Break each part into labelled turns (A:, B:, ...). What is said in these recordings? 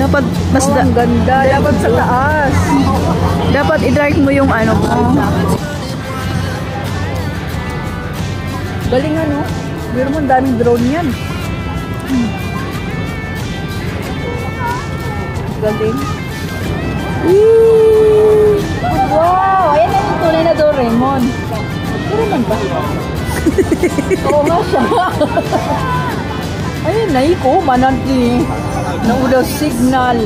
A: Dapat mas
B: ang ganda. Dapat sa taas.
A: Dapat i-drive mo yung ano mo.
B: Galing ano? Biro mo, ang daming drone yan. Galing. Wow! Ayan na yung tunay na Doraemon. Doraemon ba? Oo nga siya. Ayun, naiko. Mananti. Naudaw signal.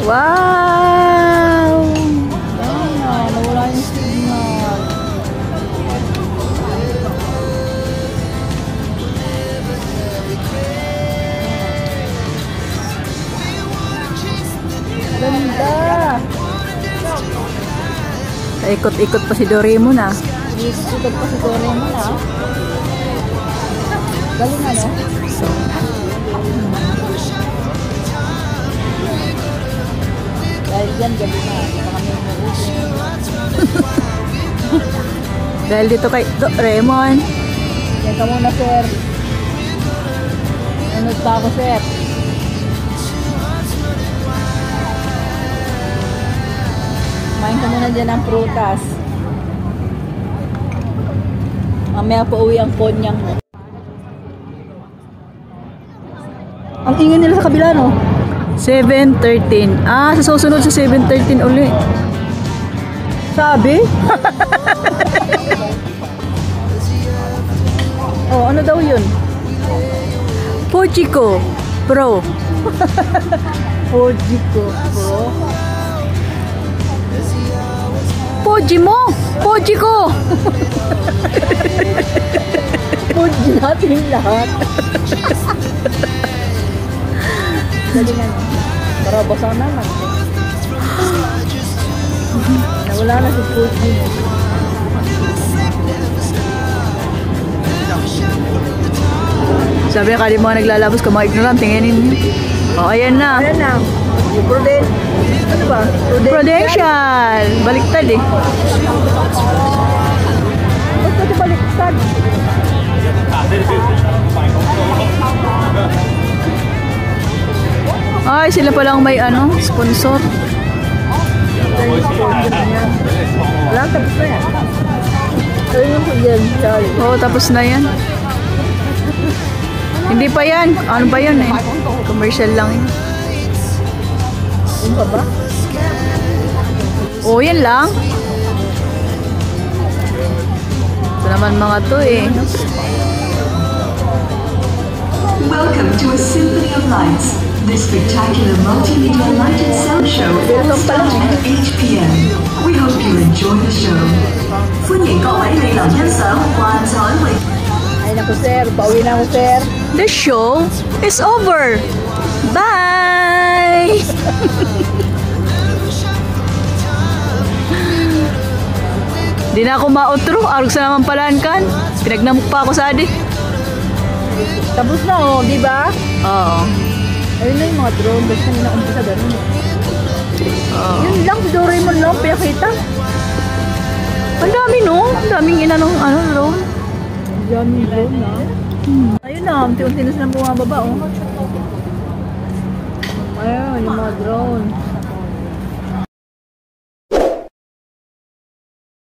A: Wow!
B: Nawala yung signal. Ganda!
A: Ikot-ikot pa si Doraemon ah.
B: Ikot pa si Doraemon ah. Galing ano? Dahil dyan, gabi na.
A: Dahil dito kay Doraemon.
B: Yan ka muna, sir. Ano pa ako, sir? Kumain ka muna dyan ng prutas. Mamaya pa uwi ang konyang mo. Ang ingay nila sa kabila, no?
A: 7:13. Ah, sa susunod sa 7:13 uli.
B: Sabi? Oh, ano daw yun?
A: Fujiko Pro.
B: Fujiko Pro.
A: Fuji mo! Fujiko!
B: Fuji natin lahat. Galingan. Para basa naman. Nawala na si Fuji.
A: Sabi niya, kadi mga naglalabos ka mga ignorant, tinginin niyo. O, ayan na.
B: Ayan na. Yung ano ba?
A: Prudential. Baliktad eh.
B: Ba't pati baliktad?
A: Ay, sila palang may ano, sponsor.
B: Wala, tapos na yan. Ayun po yan, Charlie.
A: Oo, tapos na yan. Hindi pa yan. Ano ba yan eh? Commercial lang yun.
B: Yun pa ba?
A: Oo, yan lang. Ito naman mga to eh.
C: Welcome to a Symphony of Lights. This spectacular multimedia light and sound show will start at 8 p.m. We hope you enjoy the show. 歡迎各位蒞臨欣賞幻彩詠。
B: Ay naku sir, pauwi na ako sir.
A: The show is over. Bye! Di na ako ma-outro. Arog sa naman palaan kan. Pinagnamuk pa ako sa adi.
B: Tapos na oh, di ba?
A: Oo.
B: Ayun na yung mga drone. Basta nila umpisa ganun.
A: Oo.
B: Yun lang, si Doraemon lang, pinakita.
A: Ang dami no? Ang daming inanong ano, drone.
B: Ang daming drone na. Ayun na, unti-unti na silang bumababa oh. Ayun, yung mga drone.